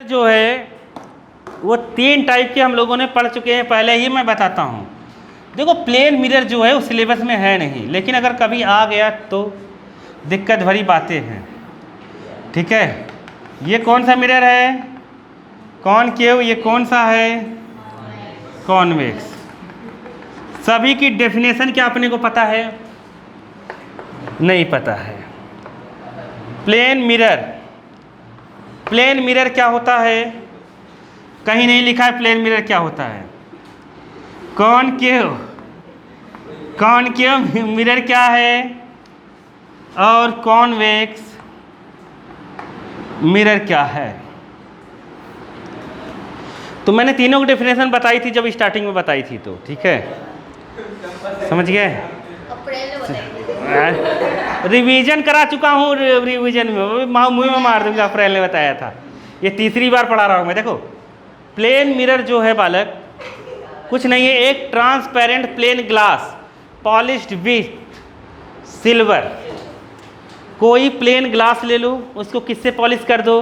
जो है वो तीन टाइप के हम लोगों ने पढ़ चुके हैं पहले ही। मैं बताता हूँ। देखो, प्लेन मिरर जो है वो सिलेबस में है नहीं, लेकिन अगर कभी आ गया तो दिक्कत भरी बातें हैं। ठीक है, ये कौन सा मिरर है? कॉनकेव। ये कौन सा है? कॉन्वेक्स। सभी की डेफिनेशन क्या अपने को पता है? नहीं पता है। प्लेन मिरर, प्लेन मिरर क्या होता है? कहीं नहीं लिखा है प्लेन मिरर क्या होता है। कॉनकेव, कॉनकेव मिरर क्या है? और कॉन्वेक्स मिरर क्या है? तो मैंने तीनों की डेफिनेशन बताई थी जब स्टार्टिंग में बताई थी, तो ठीक है, समझ गए? रिवीजन करा चुका हूँ, रिवीजन में मुँह में मार दूंगा। अप्रैल ने बताया था, ये तीसरी बार पढ़ा रहा हूँ मैं। देखो, प्लेन मिरर जो है बालक कुछ नहीं है, एक transparent plane glass polished with silver. कोई प्लेन ग्लास ले लो, उसको किससे पॉलिश कर दो?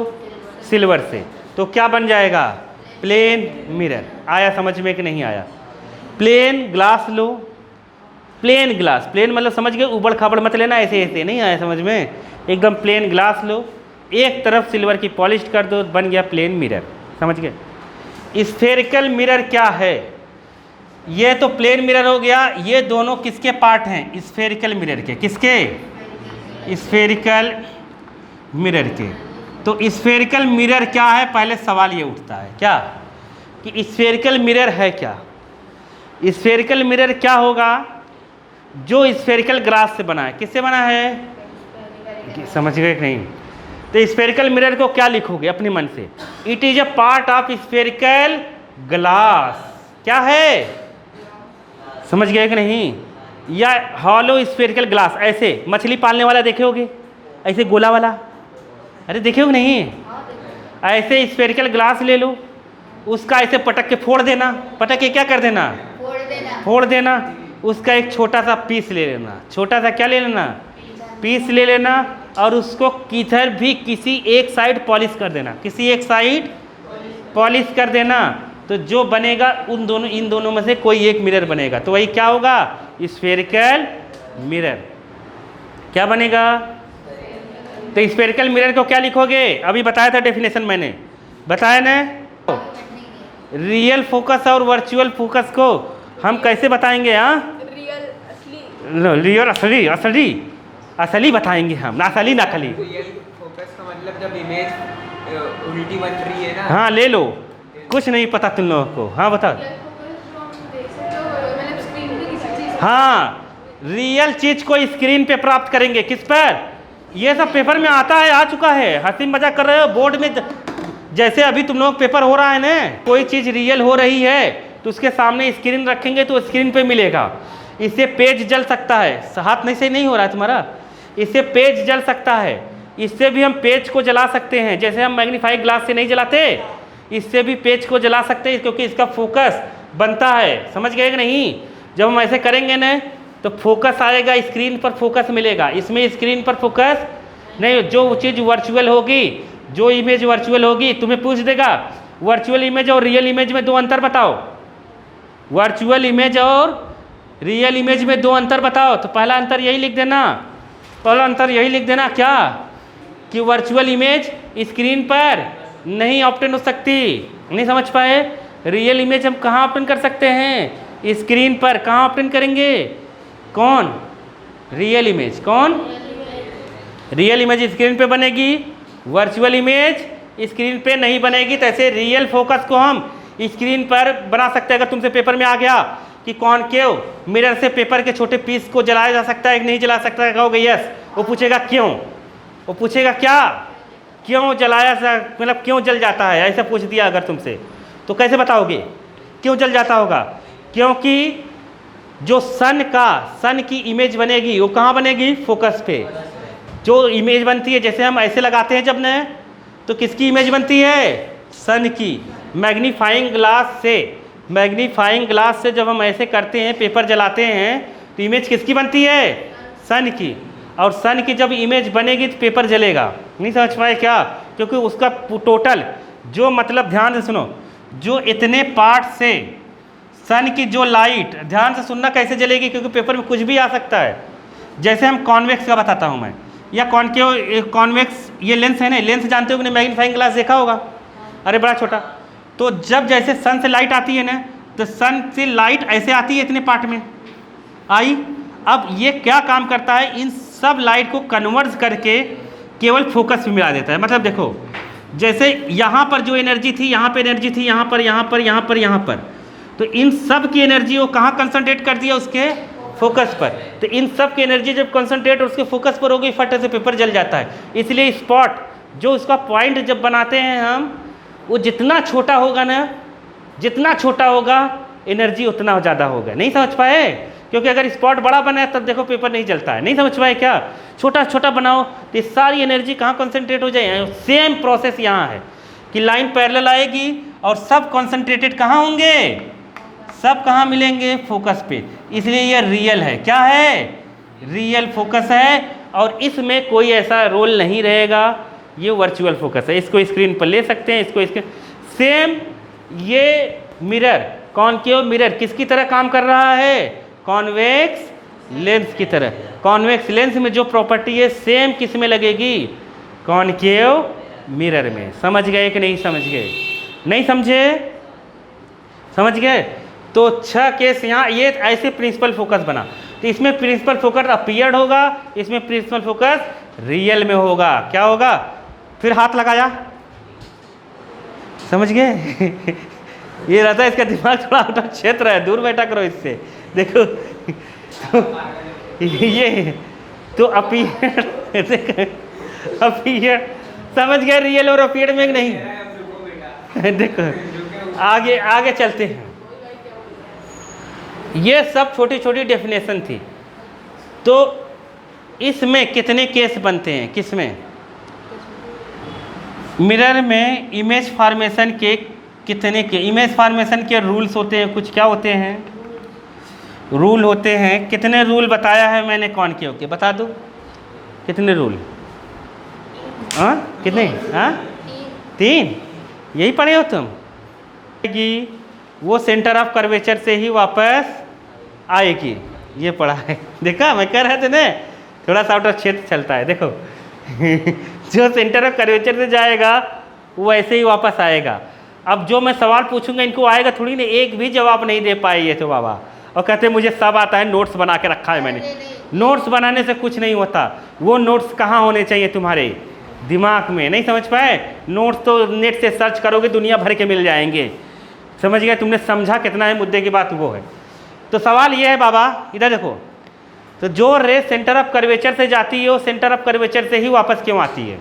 सिल्वर से। तो क्या बन जाएगा? Plane mirror. आया समझ में कि नहीं आया? प्लेन ग्लास लो, प्लेन ग्लास, प्लेन मतलब समझ गए, उबड़ खाबड़ मत लेना, ऐसे ऐसे नहीं आया समझ में। एकदम प्लेन ग्लास लो, एक तरफ सिल्वर की पॉलिश कर दो, बन गया प्लेन मिरर। समझ गए? स्फेरिकल मिरर क्या है? ये तो प्लेन मिरर हो गया। ये दोनों किसके पार्ट हैं? स्फेरिकल मिरर के। किसके? स्फेरिकल मिरर के। तो स्फेरिकल मिरर क्या है? पहले सवाल ये उठता है क्या कि स्फेरिकल मिरर है क्या? स्फेरिकल मिरर क्या होगा? जो स्फेरिकल ग्लास से बना है। किससे बना है? समझ गए कि नहीं? तो स्फेरिकल मिरर को क्या लिखोगे अपने मन से? It is a part of spherical glass. क्या है? समझ गए कि नहीं? या हॉलो स्फेरिकल ग्लास, ऐसे मछली पालने वाला देखे होगे, ऐसे गोला वाला, अरे देखे हो नहीं? ऐसे स्फेरिकल ग्लास ले लो, उसका ऐसे पटक के फोड़ देना। पटक के क्या कर देना? फोड़ देना। उसका एक छोटा सा पीस ले लेना। छोटा सा क्या ले लेना? पीस ले लेना, और उसको किधर भी किसी एक साइड पॉलिश कर देना। किसी एक साइड पॉलिश कर देना, तो जो बनेगा उन दोनों, इन दोनों में से कोई एक मिरर बनेगा। तो वही क्या होगा? Spherical mirror. क्या बनेगा? तो स्फेरिकल मिरर को क्या लिखोगे? अभी बताया था डेफिनेशन, मैंने बताया ना। रियल फोकस और वर्चुअल फोकस को हम कैसे बताएंगे? रियल असली, असली असली बताएंगे हम, असली नकली। रियल फोकस का मतलब जब इमेज उल्टी बन रही है ना। हाँ ले लो, कुछ नहीं पता तुम लोगों को। हाँ बताओ। हाँ, रियल चीज को स्क्रीन पे प्राप्त करेंगे। किस पर? ये सब पेपर में आता है, आ चुका है। हंसी मजाक कर रहे हो बोर्ड में। जैसे अभी तुम लोग पेपर हो रहा है ना, कोई चीज रियल हो रही है तो उसके सामने स्क्रीन रखेंगे तो स्क्रीन पे मिलेगा। इससे पेज जल सकता है। हाथ नहीं से नहीं हो रहा है तुम्हारा? इससे पेज जल सकता है। इससे भी हम पेज को जला सकते हैं, जैसे हम मैग्नीफाइंग ग्लास से नहीं जलाते, इससे भी पेज को जला सकते हैं, क्योंकि इसका फोकस बनता है। समझ गए कि नहीं? जब हम ऐसे करेंगे ना तो फोकस आएगा, स्क्रीन पर फोकस मिलेगा। इसमें स्क्रीन पर फोकस नहीं। जो चीज़ वर्चुअल होगी, जो इमेज वर्चुअल होगी, तुम्हें पूछ देगा वर्चुअल इमेज और रियल इमेज में दो अंतर बताओ। वर्चुअल इमेज और रियल इमेज में दो अंतर बताओ। तो पहला अंतर यही लिख देना, पहला अंतर यही लिख देना क्या कि वर्चुअल इमेज स्क्रीन पर नहीं ऑप्टेन हो सकती। नहीं समझ पाए? रियल इमेज हम कहाँ ऑप्टेन कर सकते हैं? स्क्रीन पर। कहाँ ऑप्टेन करेंगे? कौन? Real image. कौन? रियल इमेज स्क्रीन पे बनेगी, वर्चुअल इमेज स्क्रीन पे नहीं बनेगी। तो ऐसे रियल फोकस को हम स्क्रीन पर बना सकते हैं। अगर तुमसे पेपर में आ गया कि कॉनकेव मिरर से पेपर के छोटे पीस को जलाया जा सकता है कि नहीं जला सकता है, कहोगे यस। वो पूछेगा क्यों? वो पूछेगा क्या? क्यों जलाया, मतलब क्यों जल जाता है, ऐसा पूछ दिया अगर तुमसे, तो कैसे बताओगे क्यों जल जाता होगा? क्योंकि जो सन की इमेज बनेगी वो कहाँ बनेगी? फोकस पे। जो इमेज बनती है, जैसे हम ऐसे लगाते हैं जब न, तो किसकी इमेज बनती है? सन की। मैग्नीफाइंग ग्लास से, मैग्नीफाइंग ग्लास से जब हम ऐसे करते हैं, पेपर जलाते हैं, तो इमेज किसकी बनती है? सन की। और सन की जब इमेज बनेगी तो पेपर जलेगा। नहीं समझ पाए क्या? क्योंकि उसका टोटल जो मतलब ध्यान से सुनो, जो इतने पार्ट से सन की जो लाइट, ध्यान से सुनना कैसे जलेगी, क्योंकि पेपर में कुछ भी आ सकता है। जैसे हम कॉन्वेक्स का बताता हूँ मैं, या कॉन्केव कॉन्वेक्स, ये लेंस है ना, लेंस जानते हो कि नहीं, मैग्नीफाइंग ग्लास देखा होगा, अरे बड़ा छोटा। तो जब जैसे सन से लाइट आती है ना, तो सन से लाइट ऐसे आती है इतने पार्ट में आई। अब ये क्या काम करता है, इन सब लाइट को कन्वर्ट करके केवल फोकस में मिला देता है। मतलब देखो, जैसे यहाँ पर जो एनर्जी थी, यहाँ पर एनर्जी थी, यहाँ पर, यहाँ पर, यहाँ पर, यहाँ पर, तो इन सब की एनर्जी को कहाँ कंसंट्रेट कर दिया, उसके फोकस पर। तो इन सब की एनर्जी जब कंसंट्रेट और उसके फोकस पर होगी, फट से पेपर जल जाता है। इसलिए स्पॉट जो उसका पॉइंट जब बनाते हैं हम, वो जितना छोटा होगा ना, जितना छोटा होगा एनर्जी उतना ज़्यादा होगा। नहीं समझ पाए? क्योंकि अगर स्पॉट बड़ा बना है तब देखो पेपर नहीं चलता है। नहीं समझ पाए क्या? छोटा छोटा बनाओ तो सारी एनर्जी कहाँ कंसंट्रेट हो जाए। सेम प्रोसेस यहाँ है कि लाइन पैरेलल आएगी और सब कॉन्सेंट्रेटेड कहाँ होंगे, सब कहाँ मिलेंगे, फोकस पे। इसलिए ये रियल है। क्या है? रियल फोकस है। और इसमें कोई ऐसा रोल नहीं रहेगा, ये वर्चुअल फोकस है। इसको स्क्रीन पर ले सकते हैं, इसको स्क्रीन। सेम ये मिरर, कॉनकेव मिरर किसकी तरह काम कर रहा है? कॉन्वेक्स लेंस की तरह। कॉन्वेक्स लेंस में जो प्रॉपर्टी है सेम किस में लगेगी? कॉनकेव मिरर में। समझ गए कि नहीं समझ गए? नहीं समझे? समझ गए? तो 6 केस यहाँ, ये ऐसे प्रिंसिपल फोकस बना। तो इसमें प्रिंसिपल फोकस अपीयर्ड होगा, इसमें प्रिंसिपल फोकस रियल में होगा। क्या होगा? फिर हाथ लगाया, समझ गए? ये रहता है, इसका दिमाग थोड़ा आउट ऑफ क्षेत्र है, दूर बैठा करो इससे। देखो तो ये तो अपीयर्ड, अपीयर्ड समझ गए? रियल और अपीयर्ड में नहीं। देखो आगे आगे चलते हैं। ये सब छोटी छोटी डेफिनेशन थी। तो इसमें कितने केस बनते हैं? किसमें? मिरर में इमेज फॉर्मेशन के कितने के इमेज फॉर्मेशन के रूल्स होते हैं? कुछ क्या होते हैं? रूल होते हैं। कितने रूल बताया है मैंने कॉनकेव के? बता दो कितने रूल? हाँ कितने? हाँ 3। यही पढ़े हो तुम? वो सेंटर ऑफ कर्वेचर से ही वापस आएगी, ये पढ़ा है। देखा, मैं कह रहा था ना, थोड़ा सा आउट ऑफ क्षेत्र चलता है। देखो जो सेंटर ऑफ कर्वेचर से जाएगा वो ऐसे ही वापस आएगा। अब जो मैं सवाल पूछूंगा इनको आएगा थोड़ी ना, एक भी जवाब नहीं दे पाए ये तो बाबा, और कहते मुझे सब आता है, नोट्स बना के रखा है मैंने। नोट्स बनाने से कुछ नहीं होता। वो नोट्स कहाँ होने चाहिए? तुम्हारे दिमाग में। नहीं समझ पाए? नोट्स तो नेट से सर्च करोगे दुनिया भर के मिल जाएंगे। समझ गए? तुमने समझा कितना है मुद्दे की बात? वो है। तो सवाल ये है बाबा, इधर देखो, तो जो रे सेंटर ऑफ कर्वेचर से जाती है वो सेंटर ऑफ कर्वेचर से ही वापस क्यों आती है?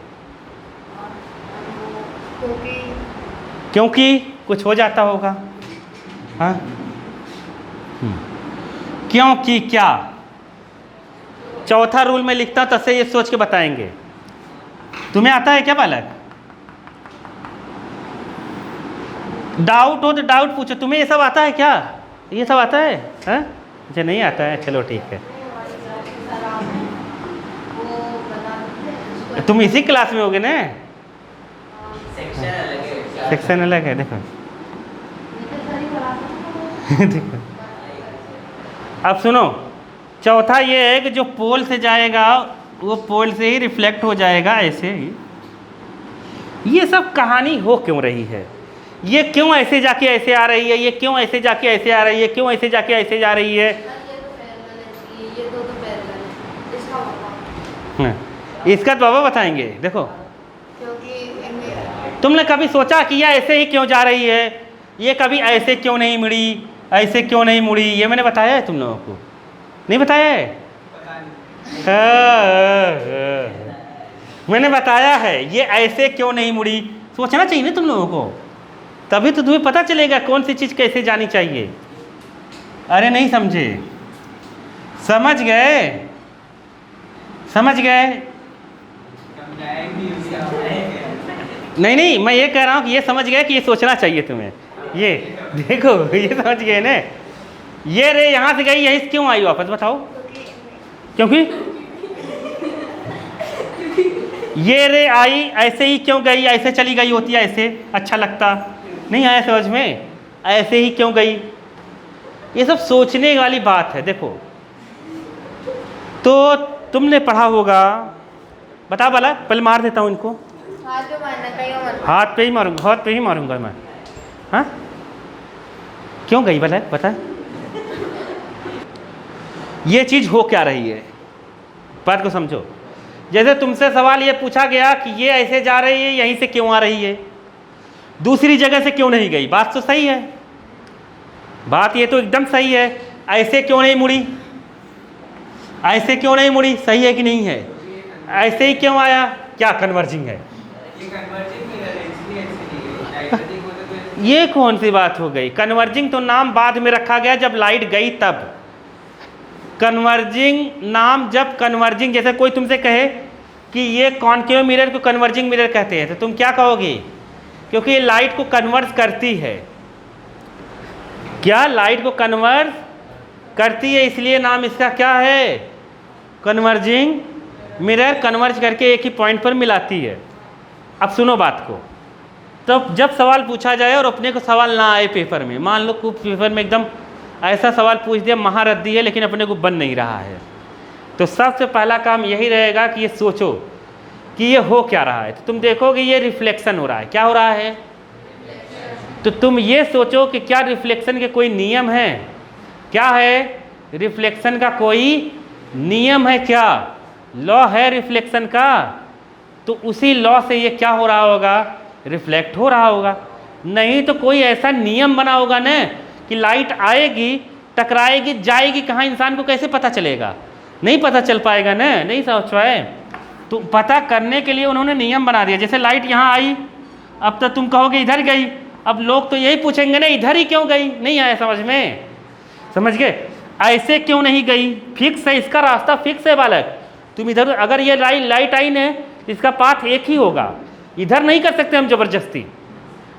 क्योंकि कुछ हो जाता होगा। हाँ क्योंकि क्या? चौथा रूल में लिखता हूं, तब से ये सोच के बताएंगे। तुम्हें आता है क्या बालक? डाउट हो तो डाउट पूछो। तुम्हें ये सब आता है क्या? ये सब आता है? हाँ मुझे नहीं आता है, चलो ठीक है। तुम इसी क्लास में होगे ना? सेक्शन अलग है। देखो देखो अब सुनो, चौथा ये है कि जो पोल से जाएगा वो पोल से ही रिफ्लेक्ट हो जाएगा, ऐसे ही। ये सब कहानी हो क्यों रही है? ये क्यों ऐसे जाके ऐसे आ रही है? ये क्यों ऐसे जाके ऐसे आ रही है? क्यों ऐसे जाके ऐसे जा रही है? इसका तो बाबा बताएंगे। देखो तुमने कभी सोचा कि यह ऐसे ही क्यों जा रही है? ये कभी ऐसे क्यों नहीं मुड़ी, ऐसे क्यों नहीं मुड़ी? ये मैंने बताया है तुम लोगों को? नहीं बताया है? मैंने बताया है ये ऐसे क्यों नहीं मुड़ी। सोचना चाहिए ना तुम लोगों को, तभी तो तुम्हें पता चलेगा कौन सी चीज़ कैसे जानी चाहिए। अरे नहीं समझे? समझ गए? समझ गए? नहीं नहीं, मैं ये कह रहा हूँ कि ये समझ गए कि ये सोचना चाहिए तुम्हें। ये देखो, ये समझ गए ना? ये रे यहाँ से गई, यहीं से क्यों आई वापस? बताओ क्योंकि ये रे आई ऐसे ही क्यों गई, ऐसे चली गई होती है, ऐसे अच्छा लगता नहीं आया समझ में, ऐसे ही क्यों गई। ये सब सोचने वाली बात है। देखो तो तुमने पढ़ा होगा, बता वाला, पहले मार देता हूँ इनको, हाथ पे ही मारूंगा, हाथ पे ही मारूंगा मैं। हाँ क्यों गई भला बता, ये चीज़ हो क्या रही है, बात को समझो। जैसे तुमसे सवाल ये पूछा गया कि ये ऐसे जा रही है, यहीं से क्यों आ रही है, दूसरी जगह से क्यों नहीं गई, बात तो सही है, बात ये तो एकदम सही है। ऐसे क्यों नहीं मुड़ी, ऐसे क्यों नहीं मुड़ी, सही है कि नहीं है, ऐसे ही क्यों आया, क्या कन्वर्जिंग है, ये कौन सी बात हो गई। कन्वर्जिंग तो नाम बाद में रखा गया जब लाइट गई तब। कन्वर्जिंग नाम जब कन्वर्जिंग, जैसे कोई तुमसे कहे कि ये कॉनकेव मिरर को कन्वर्जिंग मिरर कहते हैं, तो तुम क्या कहोगे, क्योंकि ये लाइट को कन्वर्ज करती है, क्या लाइट को कन्वर्ज करती है, इसलिए नाम इसका क्या है, कन्वर्जिंग मिरर। कन्वर्ज करके एक ही पॉइंट पर मिलाती है। अब सुनो बात को, तो जब सवाल पूछा जाए और अपने को सवाल ना आए पेपर में, मान लो कुछ पेपर में एकदम ऐसा सवाल पूछ दिया महारद्दी है लेकिन अपने को बन नहीं रहा है, तो सबसे पहला काम यही रहेगा कि ये सोचो कि ये हो क्या रहा है। तो तुम देखोगे ये रिफ्लेक्शन हो रहा है, क्या हो रहा है, तो तुम ये सोचो कि क्या रिफ्लेक्शन के कोई नियम है, क्या है रिफ्लेक्शन का कोई नियम है, क्या लॉ है रिफ्लेक्शन का, तो उसी लॉ से ये क्या हो रहा होगा, रिफ्लेक्ट हो रहा होगा। नहीं तो कोई ऐसा नियम बना होगा ना कि लाइट आएगी टकराएगी जाएगी कहाँ, इंसान को कैसे पता चलेगा, नहीं पता चल पाएगा ना, नहीं समझ पाए। तो पता करने के लिए उन्होंने नियम बना दिया। जैसे लाइट यहाँ आई, अब तो तुम कहोगे इधर गई, अब लोग तो यही पूछेंगे ना इधर ही क्यों गई, नहीं आया समझ में, समझ गए, ऐसे क्यों नहीं गई, फिक्स है इसका रास्ता, फिक्स है बालक। तुम इधर अगर ये लाइट आई ना, इसका पाथ एक ही होगा, इधर नहीं कर सकते हम, जबरदस्ती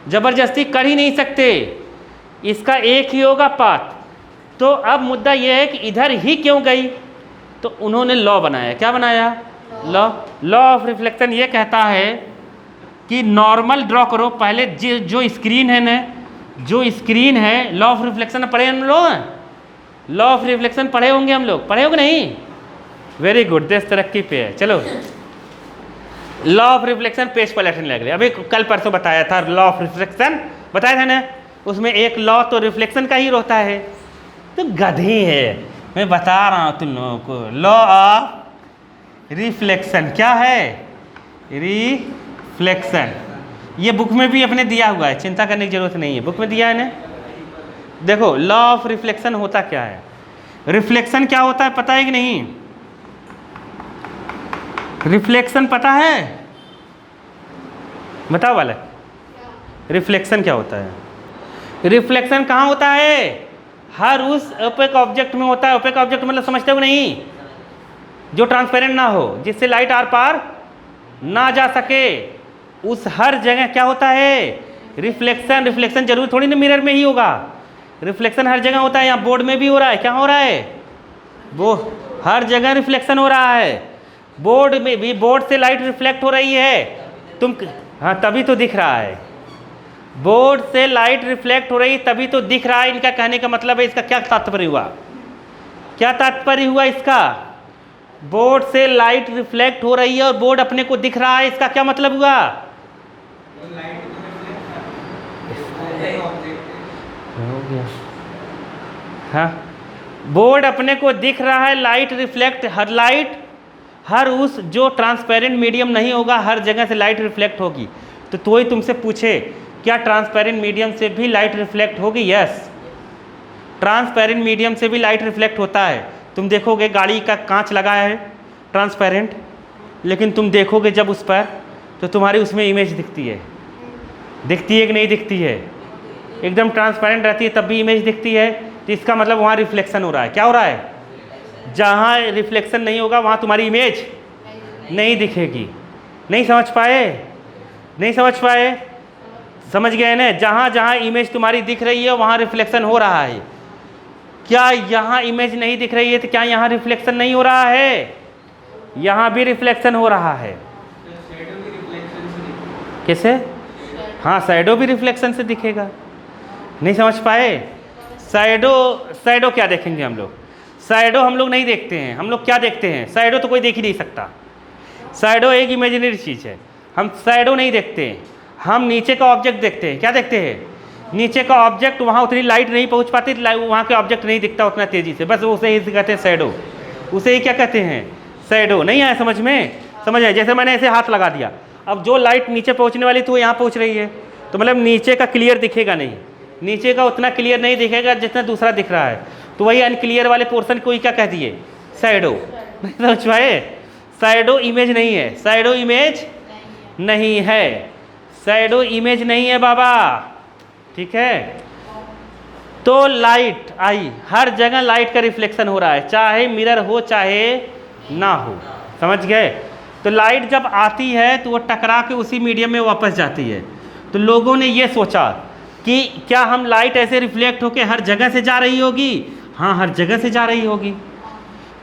जबरदस्ती कर ही नहीं सकते, इसका एक ही होगा पाथ। तो अब मुद्दा यह है कि इधर ही क्यों गई, तो उन्होंने लॉ बनाया, क्या बनाया, लॉ ऑफ रिफ्लेक्शन। ये कहता है कि नॉर्मल ड्रॉ करो, पहले जो स्क्रीन है ना, जो स्क्रीन है, लॉ ऑफ रिफ्लेक्शन पढ़े हम लोग, लॉ ऑफ रिफ्लेक्शन पढ़े होंगे हम लोग, पढ़े होंगे नहीं, वेरी गुड, देश तरक्की पे है। चलो लॉ ऑफ रिफ्लेक्शन पेज पर लेटन लग रहे, अभी कल परसों बताया था लॉ ऑफ रिफ्लेक्शन, बताया था ना, उसमें एक लॉ तो रिफ्लेक्शन का ही होता है। तो गधी है, मैं बता रहा हूँ तुम लोगों को, लॉ ऑफ रिफ्लेक्शन क्या है, रिफ्लेक्शन। ये बुक में भी अपने दिया हुआ है, चिंता करने की जरूरत नहीं है, बुक में दिया है ना। देखो लॉ ऑफ रिफ्लेक्शन होता क्या है, रिफ्लेक्शन क्या होता है पता है कि नहीं, रिफ्लेक्शन पता है, बताओ वाले, रिफ्लेक्शन क्या होता है। रिफ्लेक्शन कहाँ होता है, हर उस ओपेक ऑब्जेक्ट में होता है। ओपेक ऑब्जेक्ट मतलब समझते हो नहीं, जो ट्रांसपेरेंट ना हो, जिससे लाइट आर पार ना जा सके, उस हर जगह क्या होता है, रिफ्लेक्शन। रिफ्लेक्शन जरूर थोड़ी ना मिरर में ही होगा, रिफ्लेक्शन हर जगह होता है, यहाँ बोर्ड में भी हो रहा है, क्या हो रहा है, वो हर जगह रिफ्लेक्शन हो रहा है, बोर्ड में भी, बोर्ड से लाइट रिफ्लेक्ट हो रही है, तुम हाँ तभी तो दिख रहा है, बोर्ड से लाइट रिफ्लेक्ट हो रही तभी तो दिख रहा है। इनका कहने का मतलब है, इसका क्या तात्पर्य हुआ, क्या तात्पर्य हुआ इसका, बोर्ड से लाइट रिफ्लेक्ट हो रही है और बोर्ड अपने को दिख रहा है, इसका क्या मतलब हुआ, हो गया हाँ, बोर्ड अपने को दिख रहा है, लाइट रिफ्लेक्ट, हर लाइट, हर उस जो ट्रांसपेरेंट मीडियम नहीं होगा हर जगह से लाइट रिफ्लेक्ट होगी। तो ही तुमसे पूछे क्या ट्रांसपेरेंट मीडियम से भी लाइट रिफ्लेक्ट होगी, यस, ट्रांसपेरेंट मीडियम से भी लाइट रिफ्लेक्ट होता है। तुम देखोगे गाड़ी का कांच लगा है ट्रांसपेरेंट, लेकिन तुम देखोगे जब उस पर, तो तुम्हारी उसमें इमेज दिखती है, दिखती है कि नहीं दिखती है, एकदम ट्रांसपेरेंट रहती है तब भी इमेज दिखती है। तो इसका मतलब वहाँ रिफ्लेक्शन हो रहा है, क्या हो रहा है, जहाँ रिफ्लेक्शन नहीं होगा वहाँ तुम्हारी इमेज नहीं दिखेगी। नहीं समझ पाए, नहीं समझ पाए, समझ गए ना, जहाँ जहाँ इमेज तुम्हारी दिख रही है वहाँ रिफ्लेक्शन हो रहा है। क्या यहाँ इमेज नहीं दिख रही है तो क्या यहाँ रिफ्लेक्शन नहीं हो रहा है, यहाँ भी रिफ्लेक्शन हो रहा है। कैसे? हाँ, शैडो भी रिफ्लेक्शन से दिखेगा। नहीं समझ पाए? शैडो क्या देखेंगे हम लोग? शैडो हम लोग नहीं देखते हैं। हम लोग क्या देखते हैं? शैडो तो कोई देख ही नहीं सकता। शैडो एक इमेजिनरी चीज़ है। हम शैडो नहीं देखते हैं, हम नीचे का ऑब्जेक्ट देखते हैं। क्या देखते हैं? नीचे का ऑब्जेक्ट, वहाँ उतनी लाइट नहीं पहुँच पाती, वहाँ के ऑब्जेक्ट नहीं दिखता उतना तेज़ी से, बस उसे ही कहते हैं शैडो। उसे ही क्या कहते हैं? शैडो। नहीं आया समझ में? समझ आए? जैसे मैंने ऐसे हाथ लगा दिया, अब जो लाइट नीचे पहुँचने वाली थी वो यहाँ पहुँच रही है, तो मतलब नीचे का क्लियर दिखेगा नहीं, नीचे का उतना क्लियर नहीं दिखेगा जितना दूसरा दिख रहा है, तो वही अनक्लियर वाले पोर्शन को ही क्या कह दिए? शैडो। नहीं समझ पाए? शैडो इमेज नहीं है, शैडो इमेज नहीं है, शैडो इमेज नहीं है बाबा, ठीक है। तो लाइट आई, हर जगह लाइट का रिफ्लेक्शन हो रहा है, चाहे मिरर हो चाहे ना हो, समझ गए? तो लाइट जब आती है तो वो टकरा के उसी मीडियम में वापस जाती है। तो लोगों ने ये सोचा कि क्या हम लाइट ऐसे रिफ्लेक्ट होकर हर जगह से जा रही होगी? हाँ, हर जगह से जा रही होगी।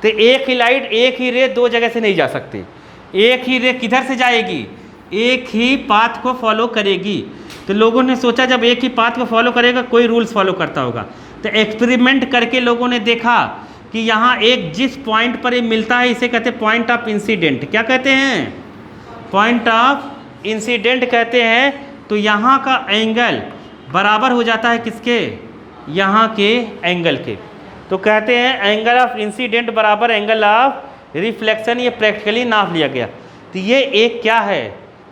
तो एक ही लाइट, एक ही रे दो जगह से नहीं जा सकती। एक ही रे किधर से जाएगी? एक ही पाथ को फॉलो करेगी। तो लोगों ने सोचा जब एक ही पाथ को फॉलो करेगा, कोई रूल्स फॉलो करता होगा। तो एक्सपेरिमेंट करके लोगों ने देखा कि यहाँ एक जिस पॉइंट पर ये मिलता है, इसे कहते हैं पॉइंट ऑफ इंसिडेंट। क्या कहते हैं? पॉइंट ऑफ इंसिडेंट कहते हैं। तो यहाँ का एंगल बराबर हो जाता है किसके? यहाँ के एंगल के। तो कहते हैं एंगल ऑफ इंसिडेंट बराबर एंगल ऑफ रिफ्लेक्शन। ये प्रैक्टिकली नाप लिया गया। तो ये एक क्या है?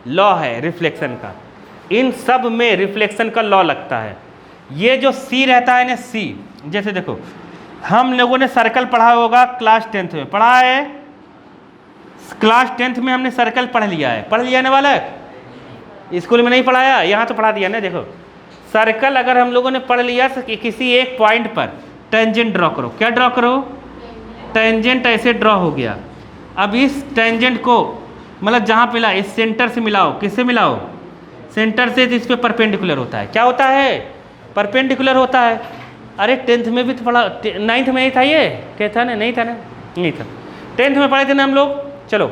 लॉ है रिफ्लेक्शन का। इन सब में रिफ्लेक्शन का लॉ लगता है। ये जो सी रहता है ना, सी, जैसे देखो हम लोगों ने सर्कल पढ़ा होगा क्लास 10th में, पढ़ा है? क्लास 10th में हमने सर्कल पढ़ लिया है, पढ़ लिया ना बालक? स्कूल में नहीं पढ़ाया, यहाँ तो पढ़ा दिया ना। देखो सर्कल अगर हम लोगों ने पढ़ लिया तो किसी एक पॉइंट पर टेंजेंट ड्रॉ करो। क्या ड्रॉ करो? टेंजेंट ऐसे ड्रॉ हो गया। अब इस टेंजेंट को मतलब जहाँ पे मिला, इस सेंटर से मिलाओ। किससे मिलाओ? सेंटर से। इस पे परपेंडिकुलर होता है। क्या होता है? परपेंडिकुलर होता है। अरे 10th में भी तो पढ़ा, 9th में ही था ये, क्या था ना? नहीं था ना? नहीं था, 10th में पढ़े थे ना हम लोग। चलो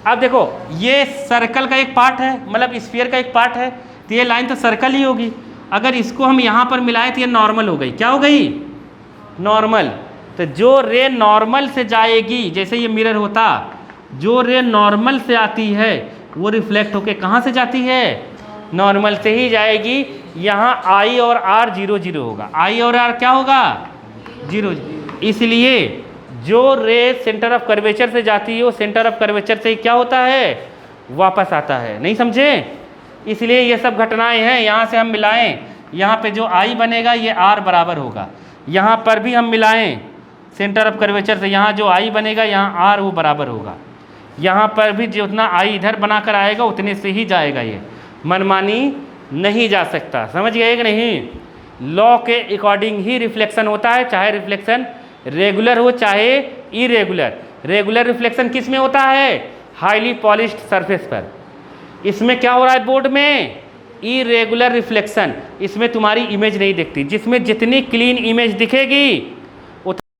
अब देखो, ये सर्कल का एक पार्ट है, मतलब स्फीयर का एक पार्ट है, तो ये लाइन तो सर्कल ही होगी। अगर इसको हम यहाँ पर मिलाएं तो ये नॉर्मल हो गई। क्या हो गई? नॉर्मल। तो जो रे नॉर्मल से जाएगी, जैसे ये मिरर होता, जो रे नॉर्मल से आती है वो रिफ्लेक्ट होके कहाँ से जाती है? नॉर्मल से ही जाएगी। यहाँ आई और आर 0 0 होगा। आई और आर क्या होगा? 0 0। इसलिए जो रे सेंटर ऑफ कर्वेचर से जाती है वो सेंटर ऑफ कर्वेचर से ही क्या होता है? वापस आता है। नहीं समझे? इसलिए ये सब घटनाएं हैं। यहाँ से हम मिलाएं, यहाँ पे जो आई बनेगा ये आर बराबर होगा। यहाँ पर भी हम मिलाएं सेंटर ऑफ कर्वेचर से, यहाँ जो आई बनेगा यहाँ आर वो बराबर होगा। यहाँ पर भी जितना आई इधर बनाकर आएगा उतने से ही जाएगा। ये मनमानी नहीं जा सकता। समझ गए कि नहीं? लॉ के अकॉर्डिंग ही रिफ्लेक्शन होता है, चाहे रिफ्लेक्शन रेगुलर हो चाहे इरेगुलर। रेगुलर रिफ्लेक्शन किस में होता है? हाईली पॉलिश्ड सरफेस पर। इसमें क्या हो रहा है बोर्ड में? Irregular reflection. इसमें तुम्हारी इमेज नहीं दिखती। जिसमें जितनी क्लीन इमेज दिखेगी